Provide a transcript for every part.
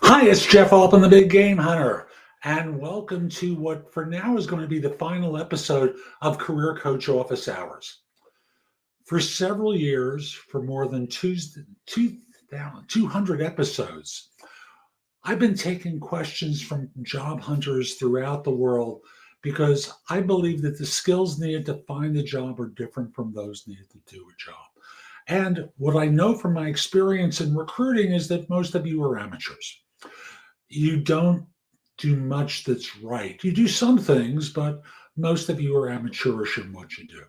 Hi, it's Jeff Altman, the Big Game Hunter, and welcome to what for now is going to be the final episode of Career Coach Office Hours. For several years, for more than 200 episodes, I've been taking questions from job hunters throughout the world because I believe that the skills needed to find a job are different from those needed to do a job. And what I know from my experience in recruiting is that most of you are amateurs. You don't do much that's right. You do some things, but most of you are amateurish in what you do.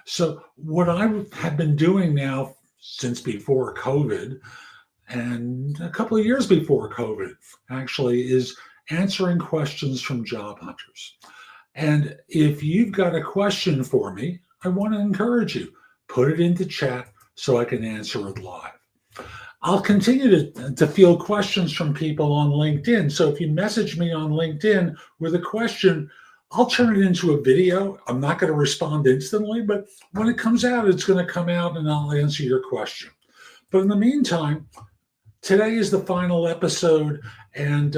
So what I have been doing now since before COVID and a couple of years before COVID actually is answering questions from job hunters. And if you've got a question for me, I want to encourage you, put it into chat so I can answer it live. I'll continue to field questions from people on LinkedIn. So if you message me on LinkedIn with a question, I'll turn it into a video. I'm not going to respond instantly, but when it comes out, it's going to come out and I'll answer your question. But in the meantime, today is the final episode, and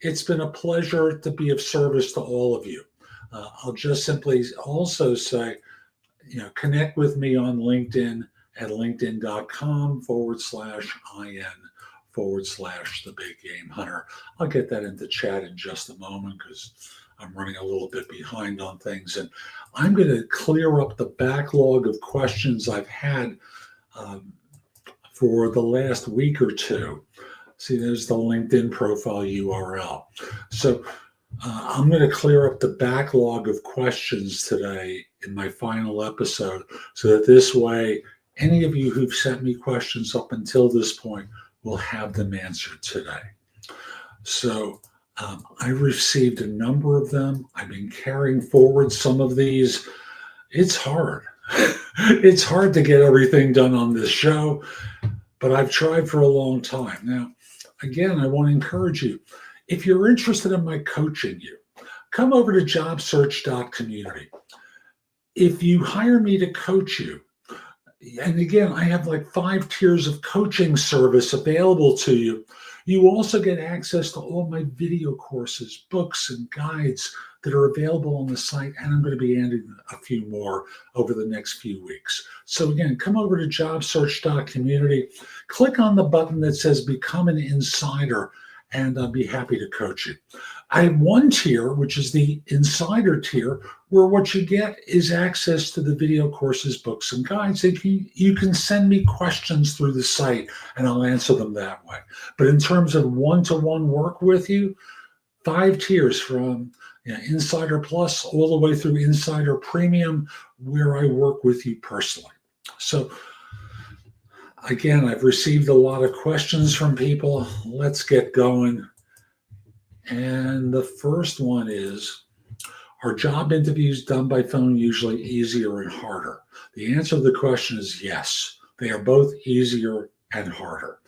it's been a pleasure to be of service to all of you. I'll just simply also say, connect with me on LinkedIn at linkedin.com/IN/thebiggamehunter. I'll get that into chat in just a moment because I'm running a little bit behind on things. And I'm going to clear up the backlog of questions I've had for the last week or two. See, there's the LinkedIn profile URL. So I'm going to clear up the backlog of questions today in my final episode so that this way, any of you who've sent me questions up until this point will have them answered today. So I received a number of them. I've been carrying forward some of these. It's hard. It's hard to get everything done on this show, but I've tried for a long time. Now, again, I want to encourage you. If you're interested in my coaching you, come over to JobSearch.Community. If you hire me to coach you, and again, I have like 5 tiers of coaching service available to you. You also get access to all my video courses, books, and guides that are available on the site. And I'm going to be adding a few more over the next few weeks. So again, come over to JobSearch.Community, click on the button that says Become an Insider, and I'll be happy to coach you. I have one tier, which is the Insider tier, where what you get is access to the video courses, books, and guides. You can send me questions through the site, and I'll answer them that way. But in terms of one-to-one work with you, 5 tiers from Insider Plus all the way through Insider Premium, where I work with you personally. So again, I've received a lot of questions from people. Let's get going. And the first one is, are job interviews done by phone usually easier and harder? The answer to the question is yes. They are both easier and harder.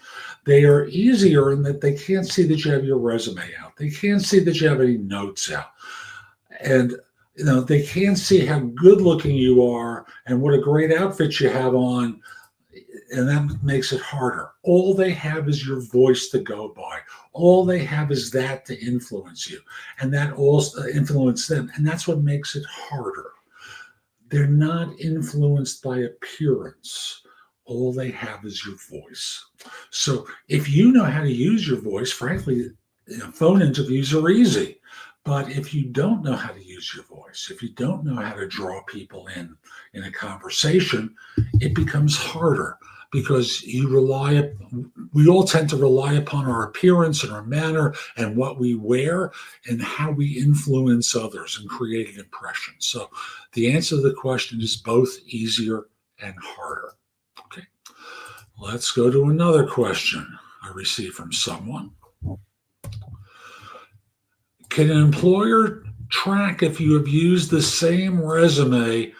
They are easier in that they can't see that you have your resume out. They can't see that you have any notes out. And they can't see how good looking you are and what a great outfit you have on. And that makes it harder. All they have is your voice to go by. All they have is that to influence you, and that also influence them. And that's what makes it harder. They're not influenced by appearance. All they have is your voice. So if you know how to use your voice, frankly, phone interviews are easy. But if you don't know how to use your voice, if you don't know how to draw people in a conversation, it becomes harder. Because we all tend to rely upon our appearance and our manner and what we wear and how we influence others and create an impression. So the answer to the question is both easier and harder. Okay, let's go to another question I received from someone. Can an employer track if you have used the same resume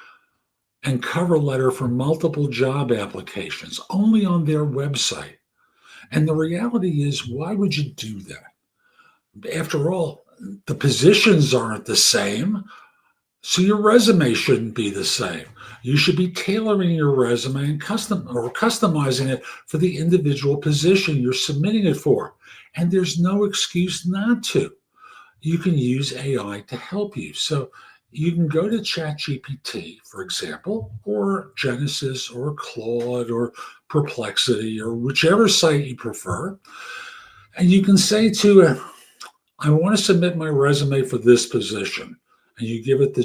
and cover letter for multiple job applications only on their website? And the reality is, why would you do that? After all, the positions aren't the same. So your resume shouldn't be the same. You should be tailoring your resume and customizing it for the individual position you're submitting it for. And there's no excuse not to. You can use AI to help you. So you can go to ChatGPT, for example, or Genesis or Claude or Perplexity or whichever site you prefer. And you can say to it, I want to submit my resume for this position. And you give it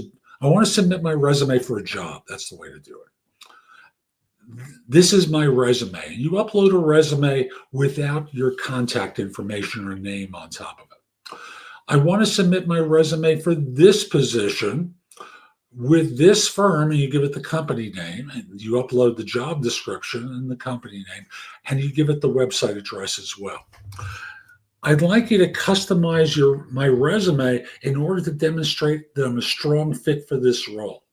I want to submit my resume for a job. That's the way to do it. This is my resume. You upload a resume without your contact information or name on top of it. I want to submit my resume for this position with this firm, and you give it the company name, and you upload the job description and the company name, and you give it the website address as well. I'd like you to customize my resume in order to demonstrate that I'm a strong fit for this role.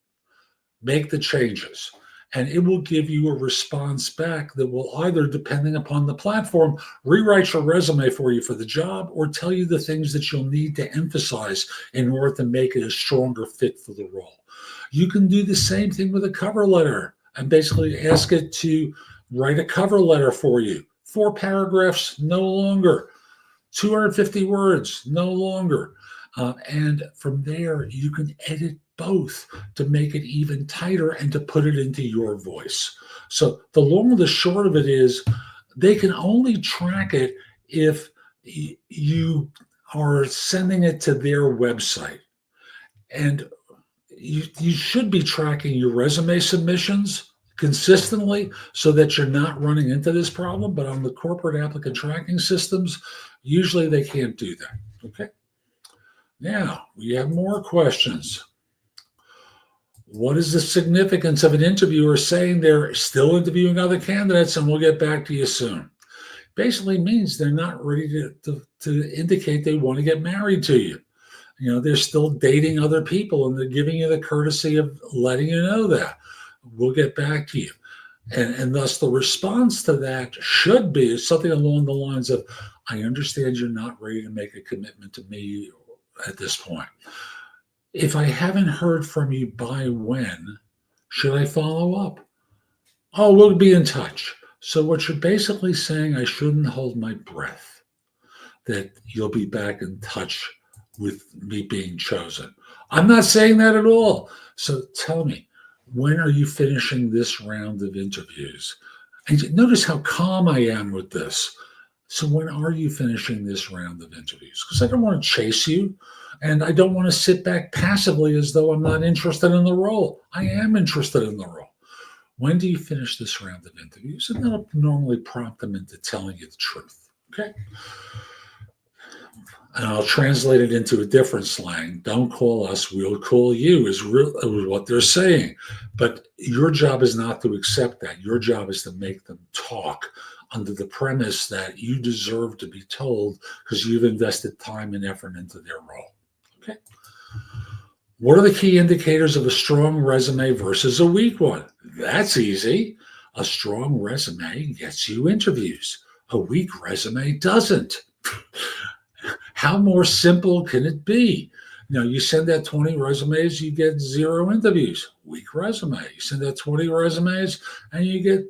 Make the changes, and it will give you a response back that will either, depending upon the platform, rewrite your resume for you for the job or tell you the things that you'll need to emphasize in order to make it a stronger fit for the role. You can do the same thing with a cover letter and basically ask it to write a cover letter for you. 4 paragraphs, no longer. 250 words, no longer. And from there, you can edit both to make it even tighter and to put it into your voice. So the long and the short of it is they can only track it if you are sending it to their website. And you should be tracking your resume submissions consistently so that you're not running into this problem. But on the corporate applicant tracking systems, usually they can't do that. Okay. Now we have more questions. What is the significance of an interviewer saying they're still interviewing other candidates and we'll get back to you soon? Basically means they're not ready to indicate they want to get married to you. You know, they're still dating other people and they're giving you the courtesy of letting you know that. We'll get back to you. And thus the response to that should be something along the lines of, I understand you're not ready to make a commitment to me at this point. If I haven't heard from you by when, should I follow up? Oh, we'll be in touch. So what you're basically saying, I shouldn't hold my breath that you'll be back in touch with me being chosen. I'm not saying that at all. So tell me, when are you finishing this round of interviews? And notice how calm I am with this. So when are you finishing this round of interviews? Because I don't want to chase you, and I don't want to sit back passively as though I'm not interested in the role. I am interested in the role. When do you finish this round of interviews? And that'll normally prompt them into telling you the truth. Okay? And I'll translate it into a different slang. Don't call us, we'll call you is what they're saying. But your job is not to accept that. Your job is to make them talk under the premise that you deserve to be told because you've invested time and effort into their role. Okay. What are the key indicators of a strong resume versus a weak one? That's easy. A strong resume gets you interviews. A weak resume doesn't. How more simple can it be? You know, you send out 20 resumes, you get 0 interviews. Weak resume. You send out 20 resumes and you get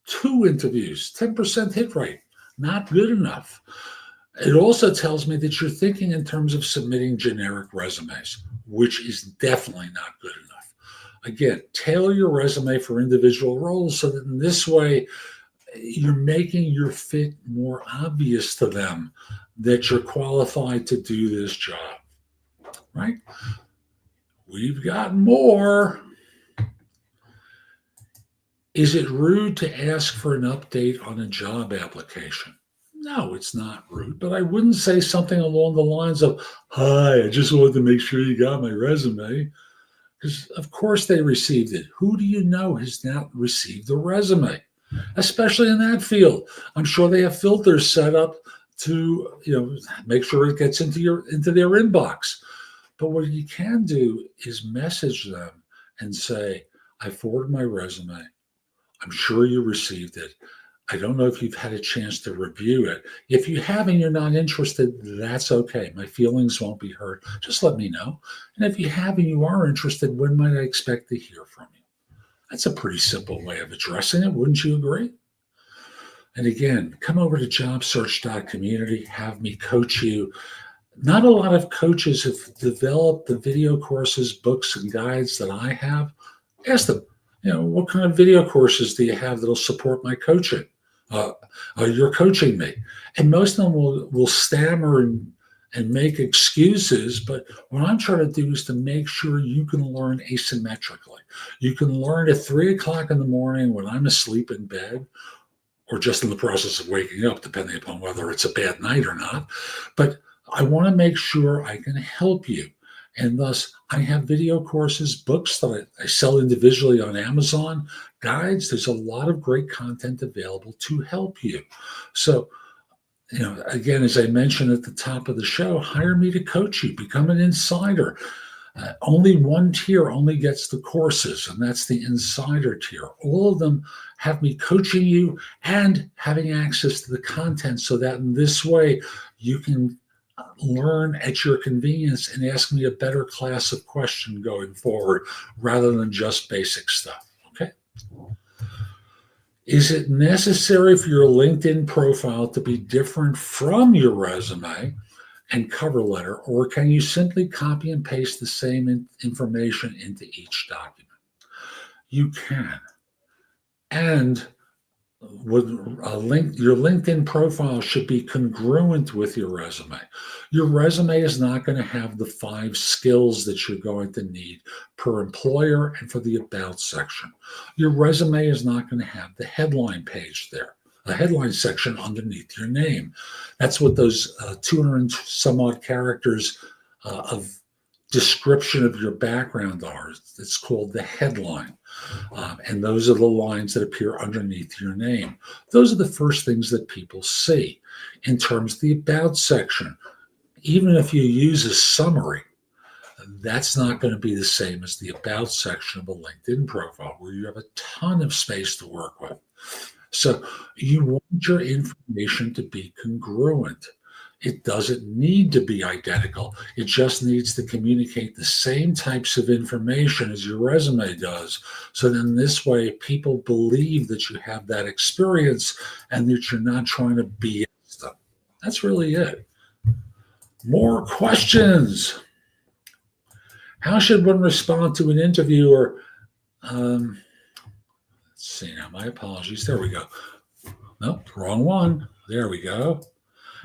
2 interviews, 10% hit rate. Not good enough. It also tells me that you're thinking in terms of submitting generic resumes, which is definitely not good enough. Again, tailor your resume for individual roles so that in this way, you're making your fit more obvious to them that you're qualified to do this job, right? We've got more. Is it rude to ask for an update on a job application? No, it's not rude, but I wouldn't say something along the lines of, hi, I just wanted to make sure you got my resume. Because of course they received it. Who do you know has not received a resume? Especially in that field. I'm sure they have filters set up to, make sure it gets into their inbox. But what you can do is message them and say, I forwarded my resume. I'm sure you received it. I don't know if you've had a chance to review it. If you have and you're not interested, that's okay. My feelings won't be hurt. Just let me know. And if you have and you are interested, when might I expect to hear from you? That's a pretty simple way of addressing it. Wouldn't you agree? And again, come over to JobSearch.Community, have me coach you. Not a lot of coaches have developed the video courses, books, and guides that I have. Ask them, what kind of video courses do you have that'll support my coaching? You're coaching me. And most of them will stammer and make excuses. But what I'm trying to do is to make sure you can learn asymmetrically. You can learn at 3 o'clock in the morning when I'm asleep in bed, or just in the process of waking up, depending upon whether it's a bad night or not. But I want to make sure I can help you. And thus, I have video courses, books that I sell individually on Amazon, guides. There's a lot of great content available to help you. So, again, as I mentioned at the top of the show, hire me to coach you, become an insider. Only one tier only gets the courses, and that's the insider tier. All of them have me coaching you and having access to the content so that in this way you can learn at your convenience and ask me a better class of question going forward rather than just basic stuff. Okay. Is it necessary for your LinkedIn profile to be different from your resume and cover letter, or can you simply copy and paste the same information into each document? You can. And with your LinkedIn profile should be congruent with your resume. Your resume is not going to have the 5 skills that you're going to need per employer and for the about section. Your resume is not going to have the headline page there, a headline section underneath your name. That's what those 200 and some odd characters of description of your background are. It's called the headline. And those are the lines that appear underneath your name. Those are the first things that people see. In terms of the about section, even if you use a summary, that's not going to be the same as the about section of a LinkedIn profile, where you have a ton of space to work with. So you want your information to be congruent. It doesn't need to be identical. It just needs to communicate the same types of information as your resume does. So then this way, people believe that you have that experience and that you're not trying to BS them. That's really it. More questions. How should one respond to an interviewer? Let's see now, my apologies. There we go. Nope, wrong one. There we go.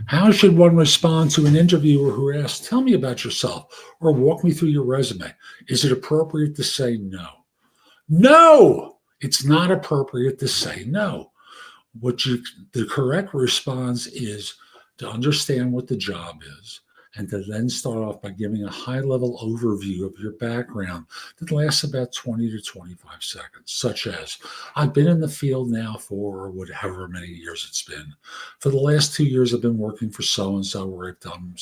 How should one respond to an interviewer who asks, tell me about yourself or walk me through your resume? Is it appropriate to say no? No, it's not appropriate to say no. The correct response is to understand what the job is and to then start off by giving a high-level overview of your background that lasts about 20 to 25 seconds, such as, I've been in the field now for however many years it's been. For the last 2 years, I've been working for so-and-so, where I've done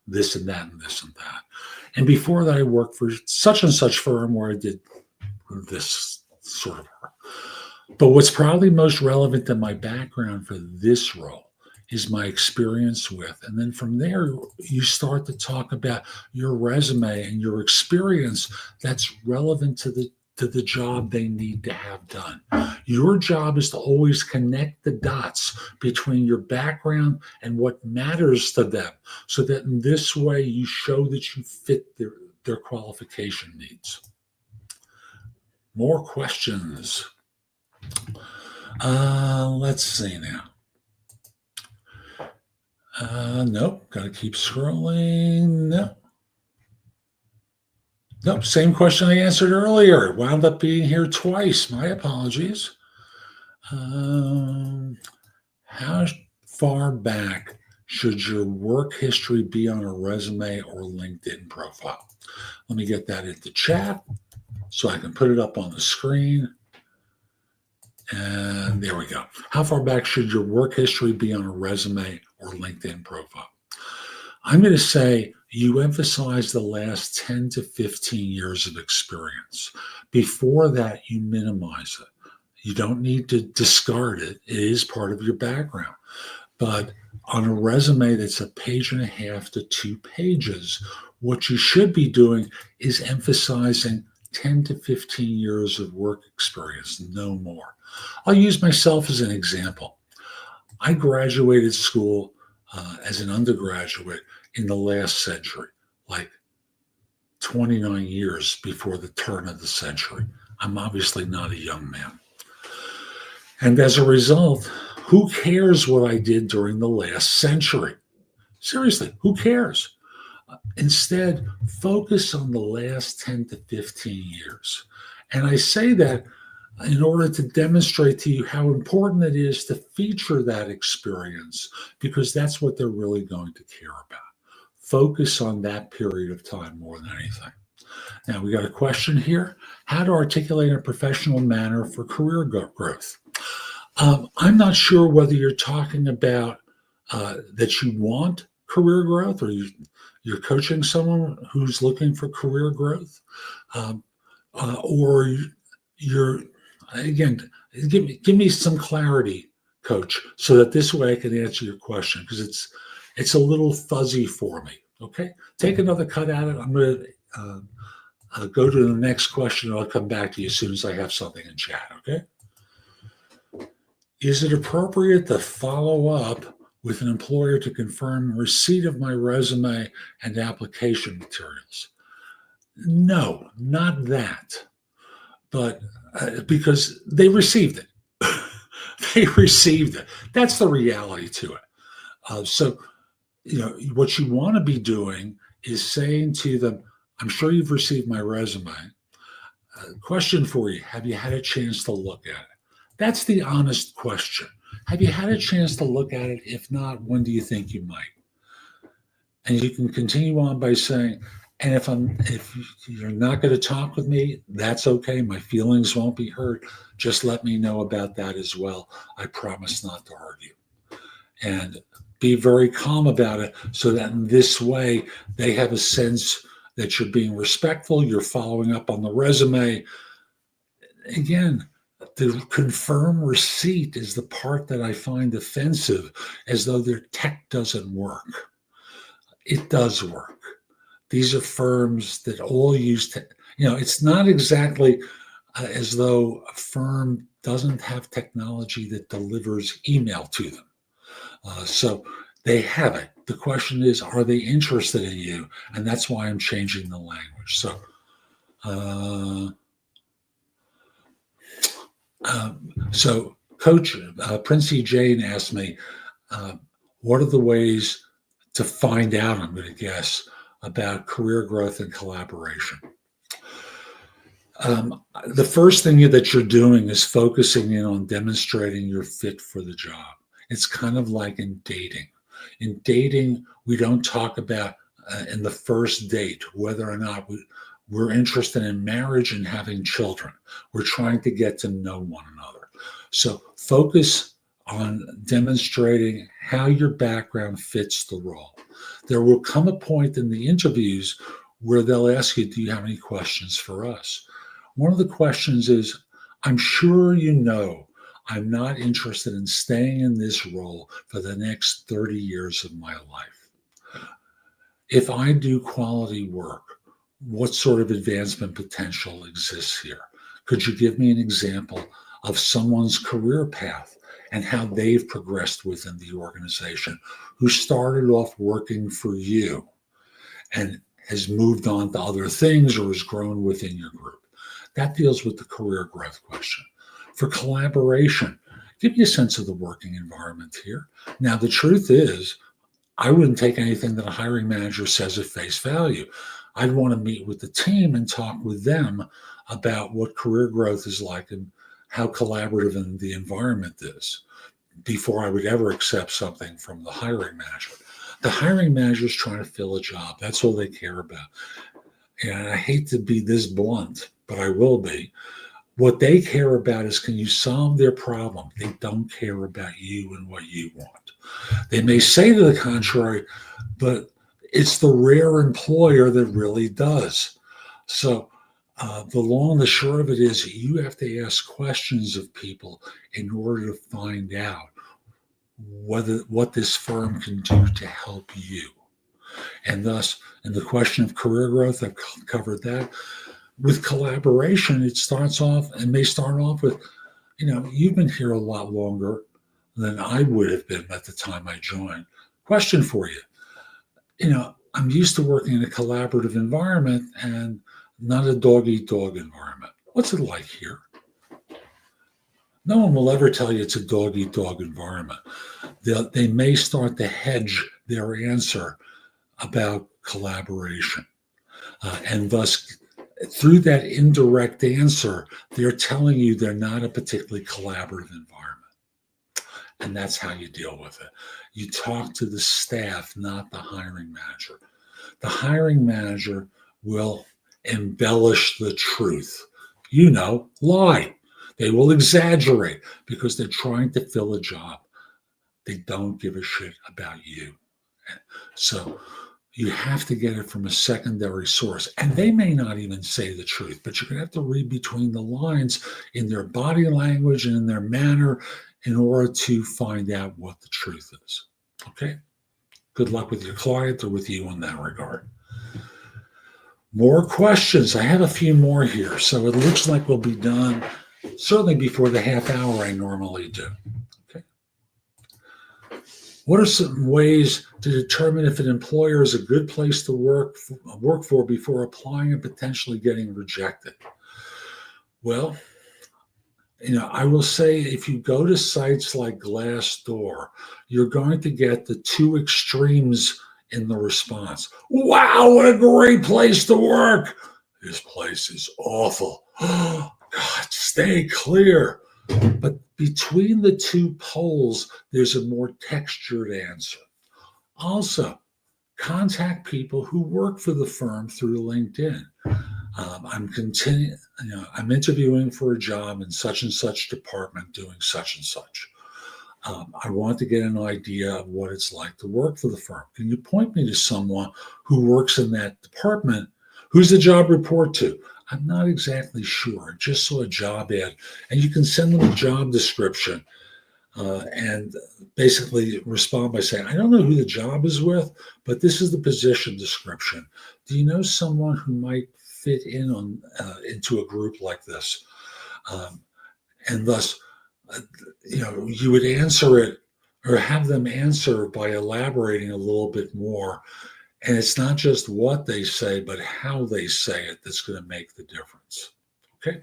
this and that and this and that. And before that, I worked for such and such firm where I did this sort of work. But what's probably most relevant to my background for this role is my experience with. And then from there, you start to talk about your resume and your experience that's relevant to the job they need to have done. Your job is to always connect the dots between your background and what matters to them, so that in this way you show that you fit their qualification needs. More questions. Let's see now. Nope, got to keep scrolling. Nope, same question I answered earlier. It wound up being here twice. My apologies. How far back should your work history be on a resume or LinkedIn profile? Let me get that into chat so I can put it up on the screen. And there we go. How far back should your work history be on a resume or LinkedIn profile? I'm going to say you emphasize the last 10 to 15 years of experience. Before that, you minimize it. You don't need to discard it. It is part of your background. But on a resume that's a page and a half to 2 pages, what you should be doing is emphasizing 10 to 15 years of work experience, no more. I'll use myself as an example. I graduated school as an undergraduate in the last century, like 29 years before the turn of the century. I'm obviously not a young man. And as a result, who cares what I did during the last century? Seriously, who cares? Instead, focus on the last 10 to 15 years. And I say that in order to demonstrate to you how important it is to feature that experience, because that's what they're really going to care about. Focus on that period of time more than anything. Now, we got a question here. How to articulate in a professional manner for career growth? I'm not sure whether you're talking about that you want career growth, or you're coaching someone who's looking for career growth, or you're, again, give me some clarity, Coach, so that this way I can answer your question, because it's a little fuzzy for me. Okay, take another cut at it. I'm going to go to the next question, and I'll come back to you as soon as I have something in chat. Okay. Is it appropriate to follow up with an employer to confirm receipt of my resume and application materials? No, not that. But because they received it. They received it. That's the reality to it. So, what you want to be doing is saying to them, I'm sure you've received my resume. Question for you, have you had a chance to look at it? That's the honest question. Have you had a chance to look at it? If not, when do you think you might? And you can continue on by saying, and if you're not going to talk with me, that's okay. My feelings won't be hurt. Just let me know about that as well. I promise not to hurt you. And be very calm about it, so that in this way they have a sense that you're being respectful, you're following up on the resume. Again, the confirm receipt is the part that I find offensive, as though their tech doesn't work. It does work. These are firms that all use it's not exactly as though a firm doesn't have technology that delivers email to them. So they have it. The question is, are they interested in you? And that's why I'm changing the language. So, Coach Princey Jane asked me, what are the ways to find out, I'm going to guess, about career growth and collaboration? The first thing that you're doing is focusing in on demonstrating your fit for the job. It's kind of like in dating. In dating, we don't talk about in the first date whether or not we're interested in marriage and having children. We're trying to get to know one another. So focus on demonstrating how your background fits the role. There will come a point in the interviews where they'll ask you, do you have any questions for us? One of the questions is, I'm sure you know I'm not interested in staying in this role for the next 30 years of my life. If I do quality work, what sort of advancement potential exists here? Could you give me an example of someone's career path and how they've progressed within the organization, who started off working for you and has moved on to other things or has grown within your group? That deals with the career growth question. For collaboration, give you a sense of the working environment here. Now, the truth is, I wouldn't take anything that a hiring manager says at face value. I'd want to meet with the team and talk with them about what career growth is like and how collaborative the environment is before I would ever accept something from the hiring manager. The hiring manager is trying to fill a job. That's all they care about. And I hate to be this blunt, but I will be. What they care about is, can you solve their problem? They don't care about you and what you want. They may say to the contrary, but it's the rare employer that really does. So The long and the short of it is you have to ask questions of people in order to find out what this firm can do to help you. And thus, in the question of career growth, I've covered that. With collaboration, it may start off with, you've been here a lot longer than I would have been at the time I joined. Question for you. I'm used to working in a collaborative environment and not a dog-eat-dog environment. What's it like here? No one will ever tell you it's a dog-eat-dog environment. They may start to hedge their answer about collaboration. And thus, through that indirect answer, they're telling you they're not a particularly collaborative environment. And that's how you deal with it. You talk to the staff, not the hiring manager. The hiring manager will embellish the truth. Lie. They will exaggerate because they're trying to fill a job. They don't give a shit about you. So you have to get it from a secondary source. And they may not even say the truth, but you're going to have to read between the lines in their body language and in their manner in order to find out what the truth is. Okay? Good luck with your client or with you in that regard. More questions. I have a few more here. So it looks like we'll be done certainly before the half hour I normally do. Okay. What are some ways to determine if an employer is a good place to work for before applying and potentially getting rejected? Well, I will say if you go to sites like Glassdoor, you're going to get the two extremes in the response. Wow, what a great place to work. This place is awful. God, stay clear. But between the two poles, there's a more textured answer. Also, contact people who work for the firm through LinkedIn. I'm interviewing for a job in such and such department doing such and such. I want to get an idea of what it's like to work for the firm. Can you point me to someone who works in that department? Who's the job report to? I'm not exactly sure. I just saw a job ad. And you can send them a job description and basically respond by saying, I don't know who the job is with, but this is the position description. Do you know someone who might fit in into a group like this? And thus, you would answer it or have them answer by elaborating a little bit more. And it's not just what they say, but how they say it that's going to make the difference. Okay.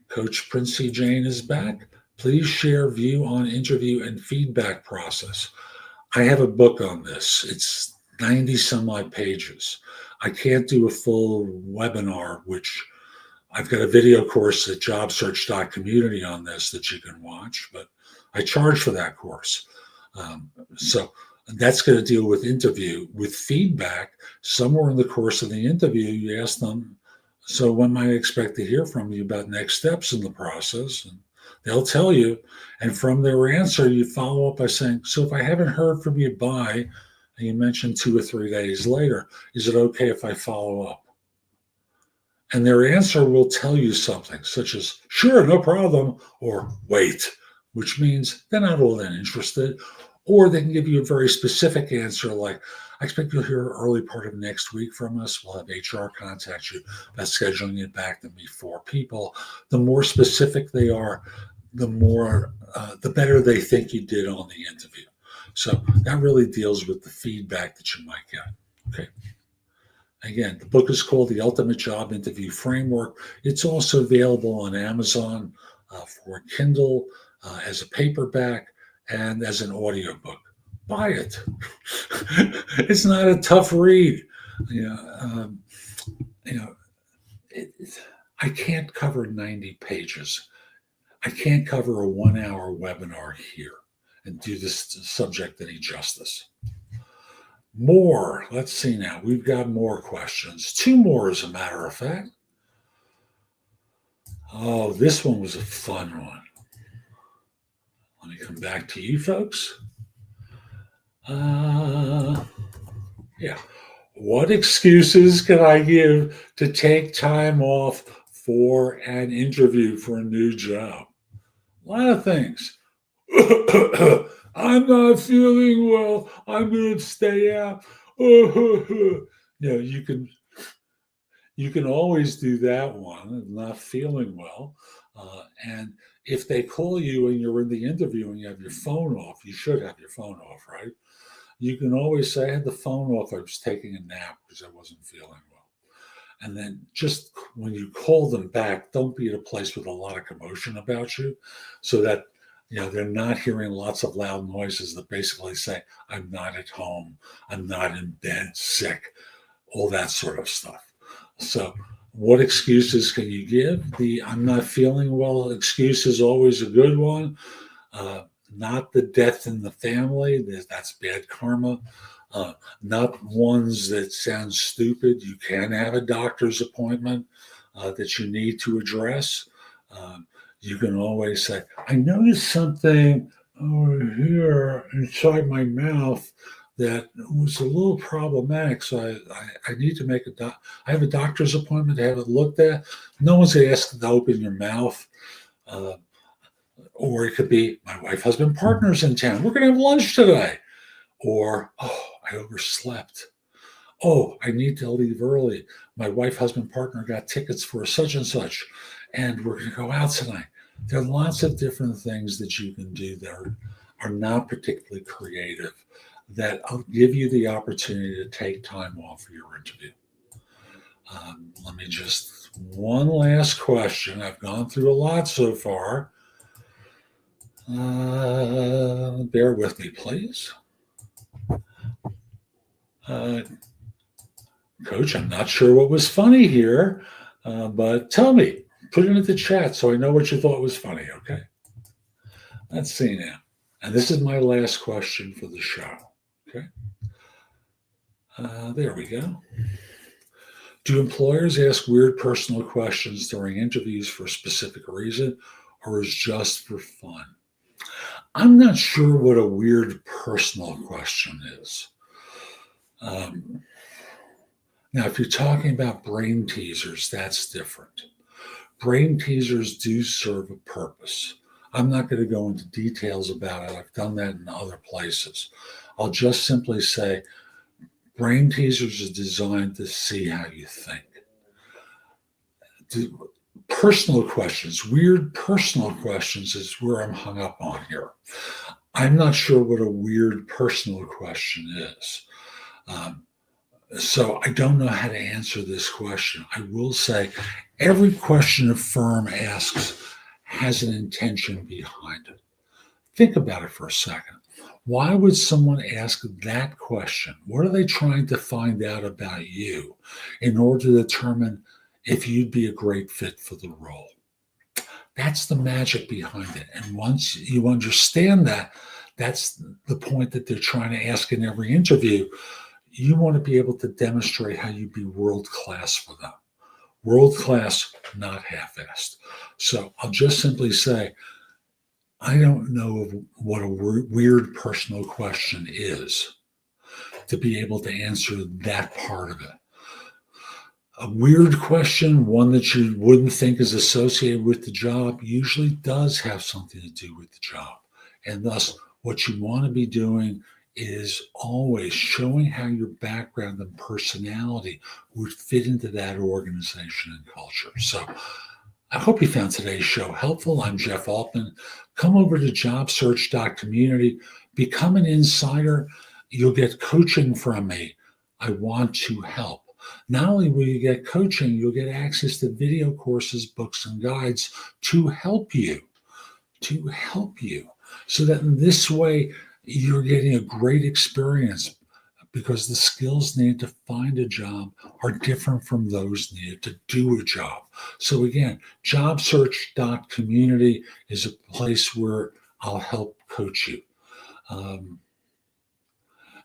Coach Princey Jane is back. Please share view on interview and feedback process. I have a book on this. It's 90 some odd pages. I can't do a full webinar, which I've got a video course at JobSearch.Community on this that you can watch, but I charge for that course. So that's going to deal with interview. With feedback, somewhere in the course of the interview, you ask them, so when might I expect to hear from you about next steps in the process? And they'll tell you. And from their answer, you follow up by saying, so if I haven't heard from you by, and you mentioned 2 or 3 days later, is it okay if I follow up? And their answer will tell you something, such as, sure, no problem, or wait, which means they're not all that interested. Or they can give you a very specific answer like, I expect you'll hear early part of next week from us. We'll have HR contact you about scheduling it back to me 4 people. The more specific they are, the better they think you did on the interview. So that really deals with the feedback that you might get. Okay. Again, the book is called The Ultimate Job Interview Framework. It's also available on Amazon for Kindle, as a paperback, and as an audiobook. Buy it. It's not a tough read. I can't cover 90 pages. I can't cover a 1-hour webinar here and do this subject any justice. More. Let's see now. We've got more questions. 2 more, as a matter of fact. Oh, this one was a fun one. Let me come back to you folks. Yeah. What excuses can I give to take time off for an interview for a new job? A lot of things. I'm not feeling well. I'm going to stay out. You can always do that one. Not feeling well, and if they call you and you're in the interview and you have your phone off, you should have your phone off, right? You can always say, I had the phone off. I was taking a nap because I wasn't feeling well. And then just when you call them back, don't be at a place with a lot of commotion about you so that they're not hearing lots of loud noises that basically say, I'm not at home, I'm not in bed, sick, all that sort of stuff. So what excuses can you give? The I'm not feeling well excuse is always a good one. Not the death in the family, that's bad karma. Not ones that sound stupid. You can have a doctor's appointment that you need to address. You can always say, I noticed something over here inside my mouth that was a little problematic. So I need to make I have a doctor's appointment to have it looked at. No one's asked to open your mouth. Or it could be, my wife, husband, partner's in town. We're going to have lunch today. Or, oh, I overslept. Oh, I need to leave early. My wife, husband, partner got tickets for such and such, and we're going to go out tonight. There are lots of different things that you can do that are not particularly creative that will give you the opportunity to take time off for your interview. Let me one last question. I've gone through a lot so far. Bear with me, please. Coach, I'm not sure what was funny here, but tell me, put it in the chat so I know what you thought was funny, okay? Let's see now. And this is my last question for the show, okay? There we go. Do employers ask weird personal questions during interviews for a specific reason, or is just for fun? I'm not sure what a weird personal question is. Now, if you're talking about brain teasers, that's different. Brain teasers do serve a purpose. I'm not going to go into details about it. I've done that in other places. I'll just simply say brain teasers are designed to see how you think. Personal questions, weird personal questions is where I'm hung up on here. I'm not sure what a weird personal question is. So I don't know how to answer this question. I will say every question a firm asks has an intention behind it. Think about it for a second. Why would someone ask that question? What are they trying to find out about you in order to determine if you'd be a great fit for the role? That's the magic behind it. And once you understand that, that's the point that they're trying to ask in every interview. You want to be able to demonstrate how you'd be world-class for them. World-class, not half-assed. So I'll just simply say, I don't know what a weird personal question is to be able to answer that part of it. A weird question, one that you wouldn't think is associated with the job, usually does have something to do with the job. And thus, what you want to be doing is always showing how your background and personality would fit into that organization and culture. So I hope you found today's show helpful. I'm Jeff Altman. Come over to JobSearch.Community. Become an insider. You'll get coaching from me. I want to help. Not only will you get coaching, you'll get access to video courses, books, and guides to help you, so that in this way, you're getting a great experience because the skills needed to find a job are different from those needed to do a job. So again, JobSearch.Community is a place where I'll help coach you.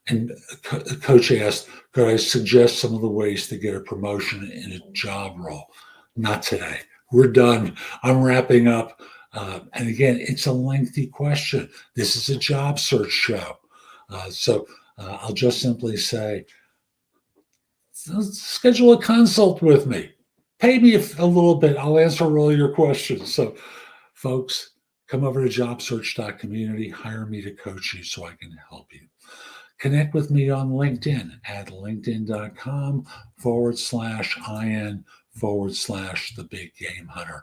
And Coach asked, could I suggest some of the ways to get a promotion in a job role? Not today. We're done. I'm wrapping up. And again, it's a lengthy question. This is a job search show. So I'll just simply say, schedule a consult with me. Pay me a little bit. I'll answer all your questions. So, folks, come over to JobSearch.Community. Hire me to coach you so I can help you. Connect with me on LinkedIn at linkedin.com/IN/thebiggamehunter.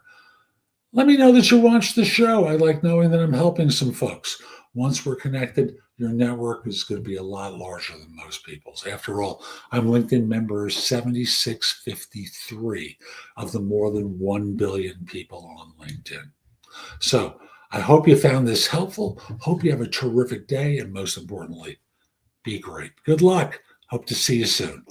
Let me know that you watched the show. I like knowing that I'm helping some folks. Once we're connected, your network is going to be a lot larger than most people's. After all, I'm LinkedIn member 7653 of the more than 1 billion people on LinkedIn. So I hope you found this helpful. Hope you have a terrific day. And most importantly, be great. Good luck. Hope to see you soon.